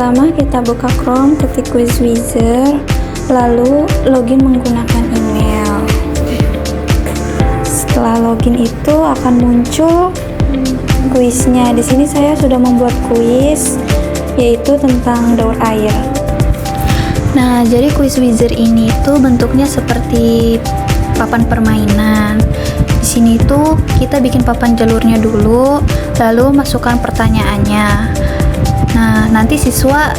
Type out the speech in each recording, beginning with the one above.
Pertama kita buka Chrome, ketik Quizizzer, lalu login menggunakan email. Setelah login itu akan muncul kuisnya. Di sini saya sudah membuat kuis yaitu tentang daur air. Nah, jadi Quizizzer ini tuh bentuknya seperti papan permainan. Di sini tuh kita bikin papan jalurnya dulu, lalu masukkan pertanyaannya. Nah, nanti siswa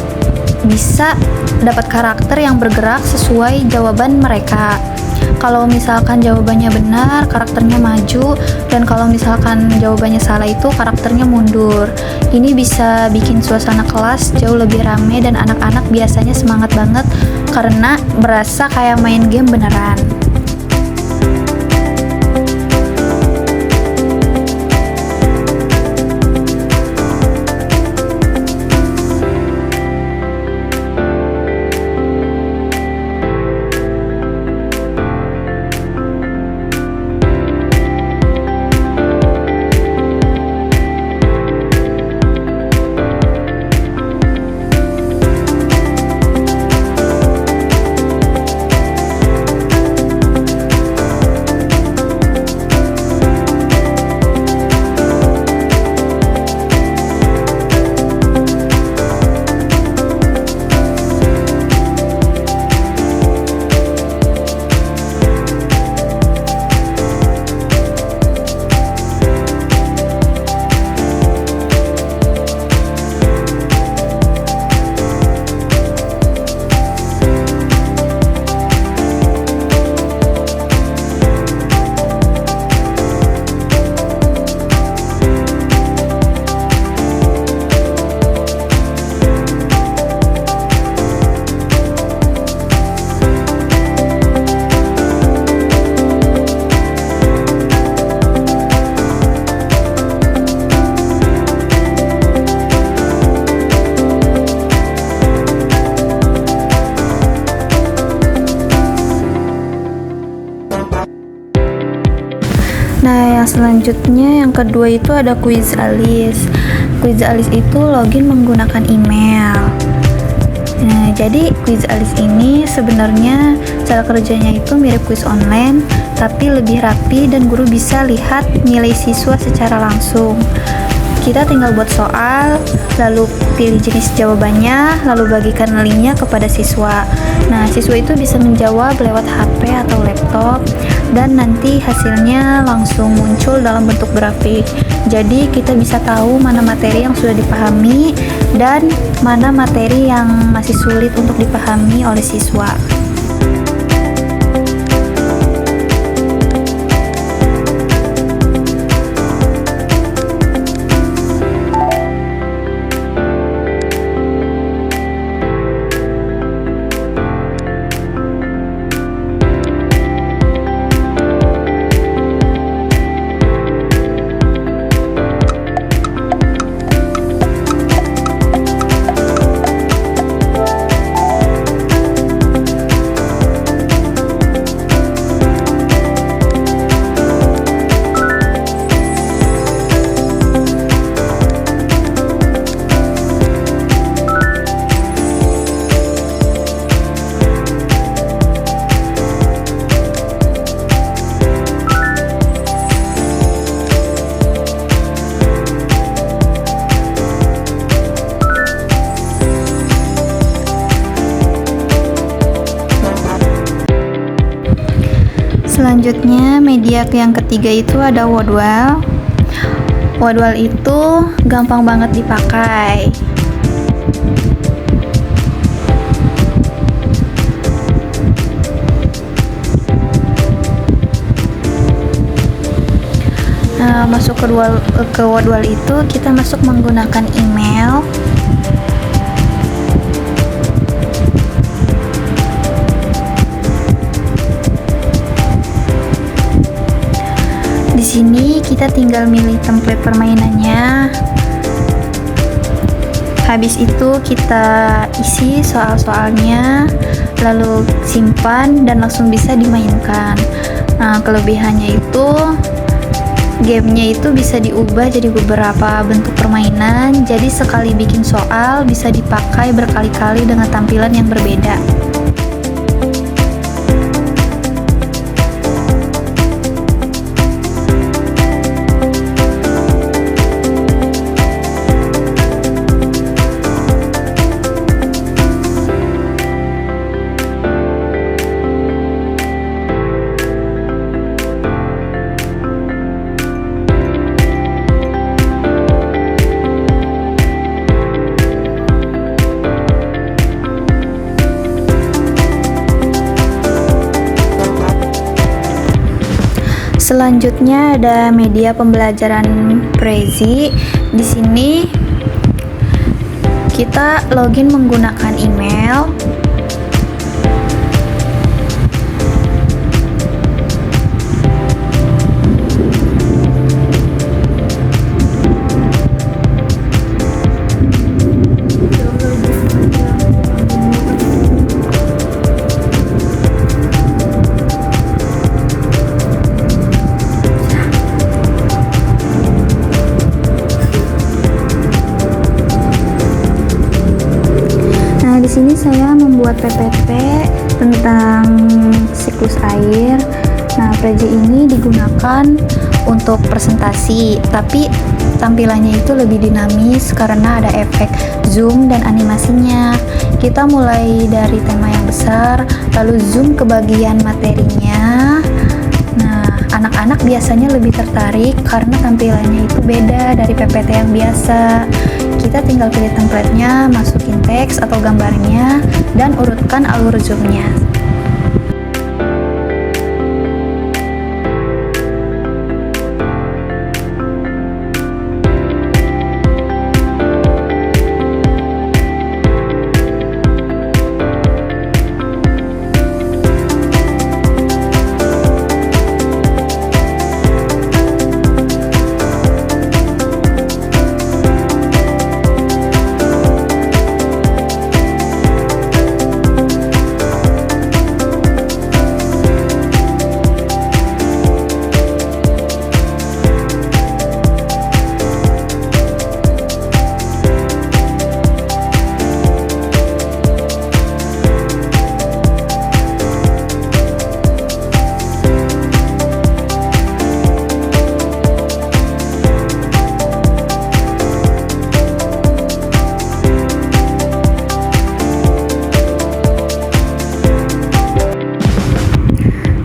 bisa dapat karakter yang bergerak sesuai jawaban mereka. Kalau misalkan jawabannya benar, karakternya maju, dan kalau misalkan jawabannya salah itu karakternya mundur. Ini bisa bikin suasana kelas jauh lebih rame dan anak-anak biasanya semangat banget karena berasa kayak main game beneran. Nah, yang selanjutnya yang kedua itu ada Quizalis. Quizalis itu login menggunakan email. Nah, jadi Quizalis ini sebenarnya cara kerjanya itu mirip kuis online, tapi lebih rapi dan guru bisa lihat nilai siswa secara langsung. Kita tinggal buat soal, lalu pilih jenis jawabannya, lalu bagikan linknya kepada siswa. Nah, siswa itu bisa menjawab lewat HP atau laptop, dan nanti hasilnya langsung muncul dalam bentuk grafik. Jadi kita bisa tahu mana materi yang sudah dipahami dan mana materi yang masih sulit untuk dipahami oleh siswa. Selanjutnya media yang ketiga itu ada Woodwall. Woodwall itu gampang banget dipakai. Nah, masuk ke Woodwall itu kita masuk menggunakan email. Di sini kita tinggal milih template permainannya. Habis itu kita isi soal-soalnya, lalu simpan dan langsung bisa dimainkan. Nah, kelebihannya itu Gamenya itu bisa diubah jadi beberapa bentuk permainan, jadi sekali bikin soal bisa dipakai berkali-kali dengan tampilan yang berbeda. Selanjutnya ada media pembelajaran Prezi. Di sini kita login menggunakan email. Di sini saya membuat PPT tentang siklus air. Nah, Prezi ini digunakan untuk presentasi, tapi tampilannya itu lebih dinamis karena ada efek zoom dan animasinya. Kita mulai dari tema yang besar, lalu zoom ke bagian materinya. Nah, anak-anak biasanya lebih tertarik karena tampilannya itu beda dari PPT yang biasa. Kita tinggal pilih template-nya, masukin teks atau gambarnya, dan urutkan alur zoom-nya.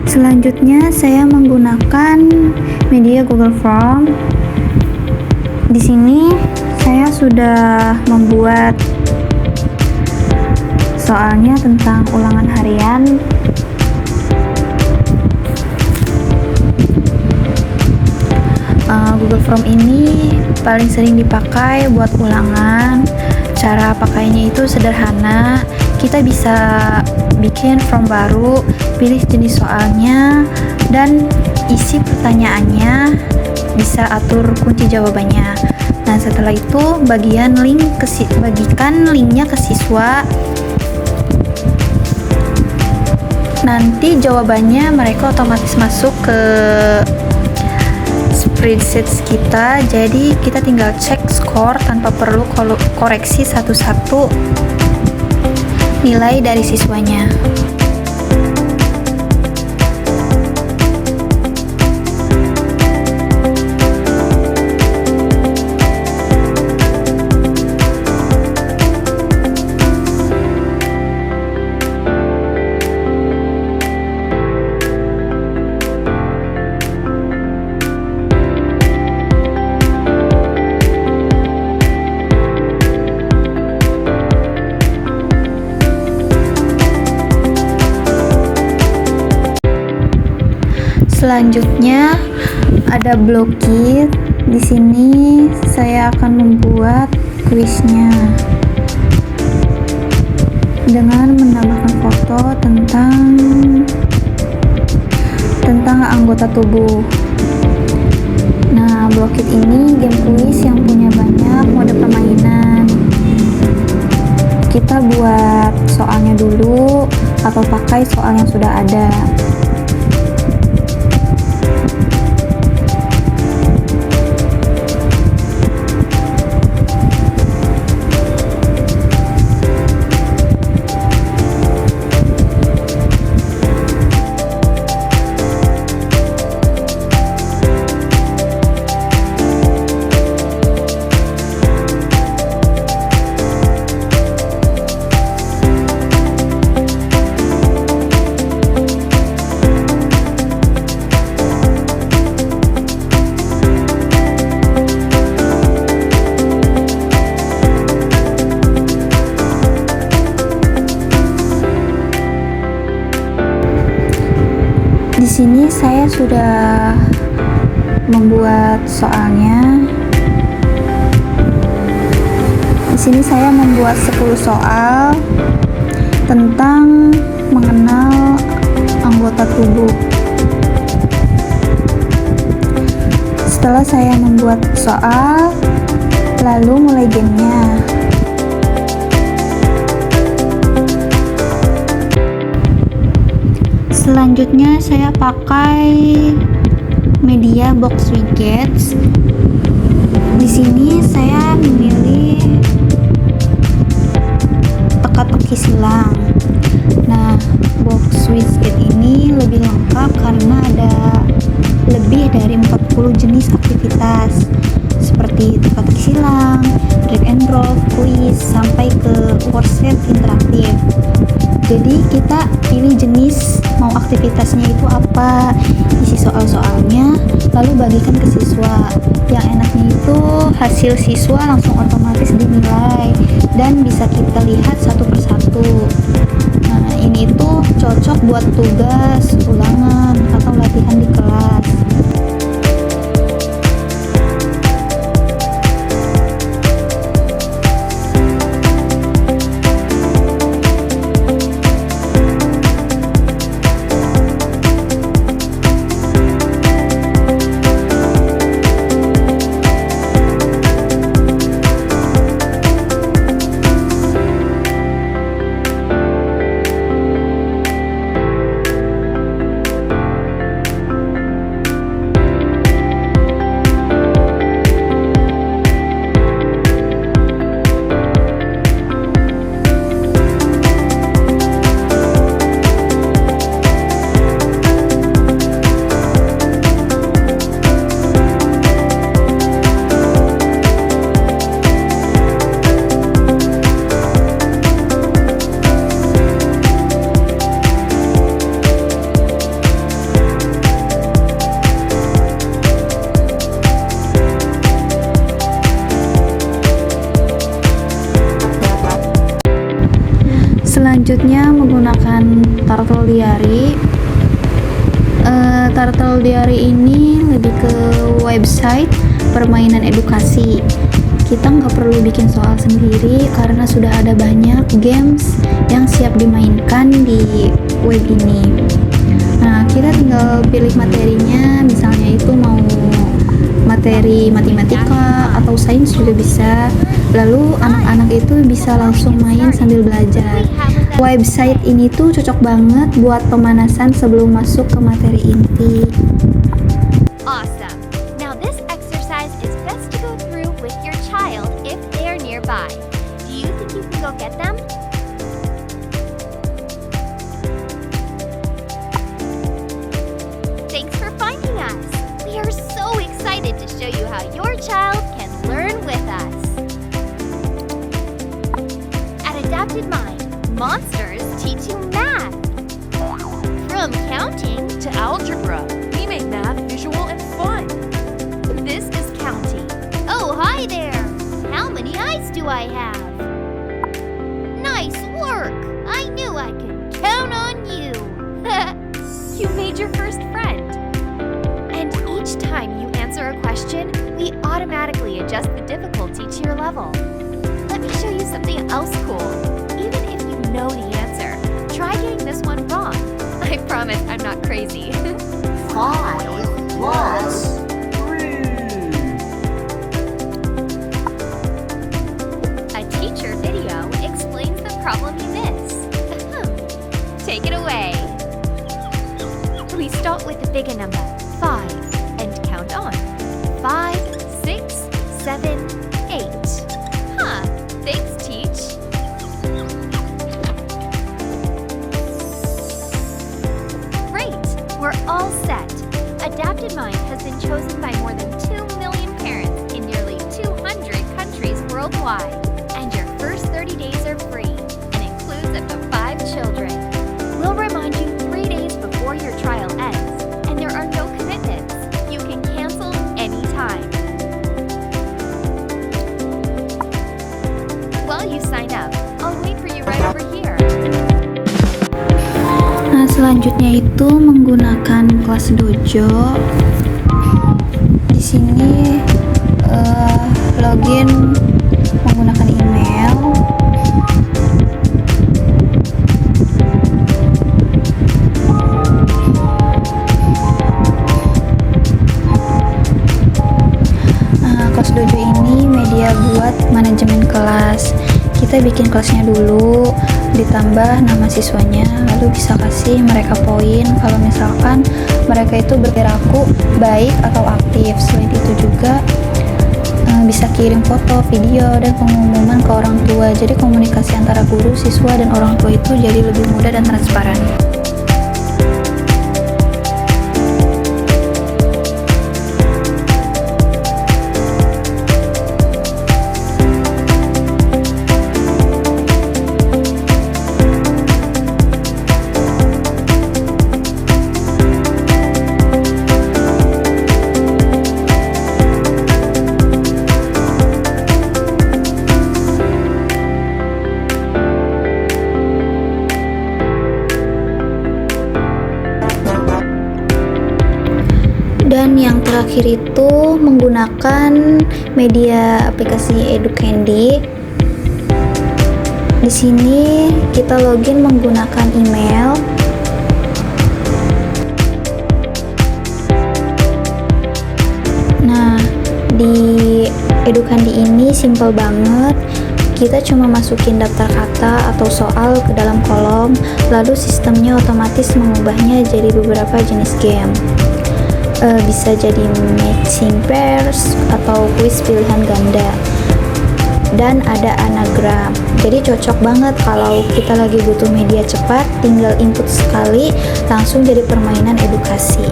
Selanjutnya saya menggunakan media Google Form. Di sini saya sudah membuat soalnya tentang ulangan harian. Google Form ini paling sering dipakai buat ulangan. Cara pakainya itu sederhana. Kita bisa bikin form baru, pilih jenis soalnya, dan isi pertanyaannya, bisa atur kunci jawabannya. Nah, setelah itu bagikan linknya ke siswa. Nanti jawabannya mereka otomatis masuk ke spreadsheet kita, jadi kita tinggal cek skor tanpa perlu koreksi satu-satu nilai dari siswanya. Selanjutnya ada blokit. Di sini saya akan membuat kuisnya dengan menambahkan foto tentang anggota tubuh. Nah, blokit ini game kuis yang punya banyak mode permainan. Kita buat soalnya dulu atau pakai soal yang sudah ada. sini saya sudah membuat soalnya. Di sini saya membuat 10 soal tentang mengenal anggota tubuh. Setelah saya membuat soal, lalu mulai gamenya. Selanjutnya saya pakai media box widgets. Di sini saya memilih teka-teki silang. Nah, box widget ini lebih lengkap karena ada lebih dari 40 jenis aktivitas seperti teka-teki silang, drag and drop, quiz, sampai ke worksheet interaktif. Jadi kita pilih jenis mau aktivitasnya itu apa, isi soal-soalnya, lalu bagikan ke siswa. Yang enaknya itu hasil siswa langsung otomatis dinilai dan bisa kita lihat satu persatu. Nah, ini itu cocok buat tugas, ulangan, atau latihan di kelas. Selanjutnya menggunakan Turtle Diary. Turtle Diary ini lebih ke website permainan edukasi. Kita nggak perlu bikin soal sendiri karena sudah ada banyak games yang siap dimainkan di web ini. Nah, kita tinggal pilih materinya, misalnya itu mau materi matematika atau sains juga bisa. Lalu anak-anak itu bisa langsung main sambil belajar. Website ini tuh cocok banget buat pemanasan sebelum masuk ke materi inti. Awesome. Now this exercise is best to go through with your child if they are nearby. Do you think you can go get them? Thanks for finding us. We are so excited to show you how your child can learn with us. At Adapted Mind, Monsters teach you math. From counting to algebra, we make math visual and fun. This is counting. Oh, hi there. How many eyes do I have? Nice work. I knew I could count on you. You made your first friend. And each time you answer a question, we automatically adjust the difficulty to your level. Let me show you something else cool. Even if you know the answer, try getting this one wrong. I promise I'm not crazy. 5 plus 3. A teacher video explains the problem you missed. Take it away. We start with the bigger number, 5, and count on. 5, 6, 7, 8. Huh, thanks, Teach. Great, we're all set. Adapted Mind has been chosen by more than 2 million parents in nearly 200 countries worldwide. And your first 30 days are free and includes up to 5 children. We'll remind you 3 days before your trial ends, and there are no commitments. You can cancel anytime. While you sign up, I'll wait for you right over here. Nah, Selanjutnya itu menggunakan kelas dojo. Di sini login menggunakan email. Kelas dojo ini media buat manajemen kelas. Kita bikin kelasnya dulu, ditambah nama siswanya, lalu bisa kasih mereka poin kalau misalkan mereka itu berperilaku baik atau aktif. Selain itu juga bisa kirim foto, video, dan pengumuman ke orang tua. Jadi komunikasi antara guru, siswa, dan orang tua itu jadi lebih mudah dan transparan. Dan yang terakhir itu menggunakan media aplikasi EduCandy. Di sini kita login menggunakan email. Nah, di EduCandy ini simple banget. Kita cuma masukin daftar kata atau soal ke dalam kolom, lalu sistemnya otomatis mengubahnya jadi beberapa jenis game. Bisa jadi matching pairs atau kuis pilihan ganda, dan ada anagram. Jadi cocok banget kalau kita lagi butuh media cepat, tinggal input sekali langsung jadi permainan edukasi.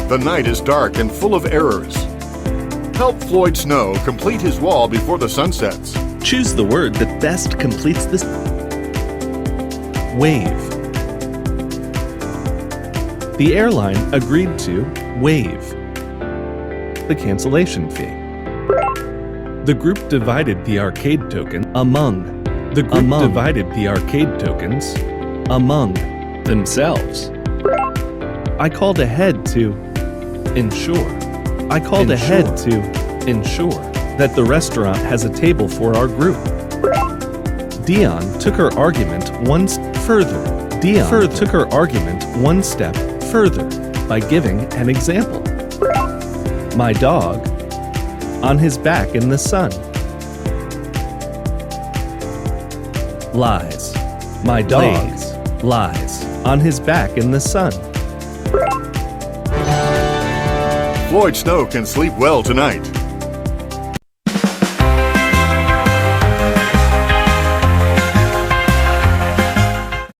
The night is dark and full of errors. Help Floyd Snow complete his wall before the sun sets. Choose the word that best completes this. Waive. The airline agreed to waive the cancellation fee. The group divided the arcade token among themselves. I called ahead to ensure that the restaurant has a table for our group. Dion took her argument one step further by giving an example. My dog on his back in the sun. Lies. My dog lies on his back in the sun. Floyd Snow can sleep well tonight.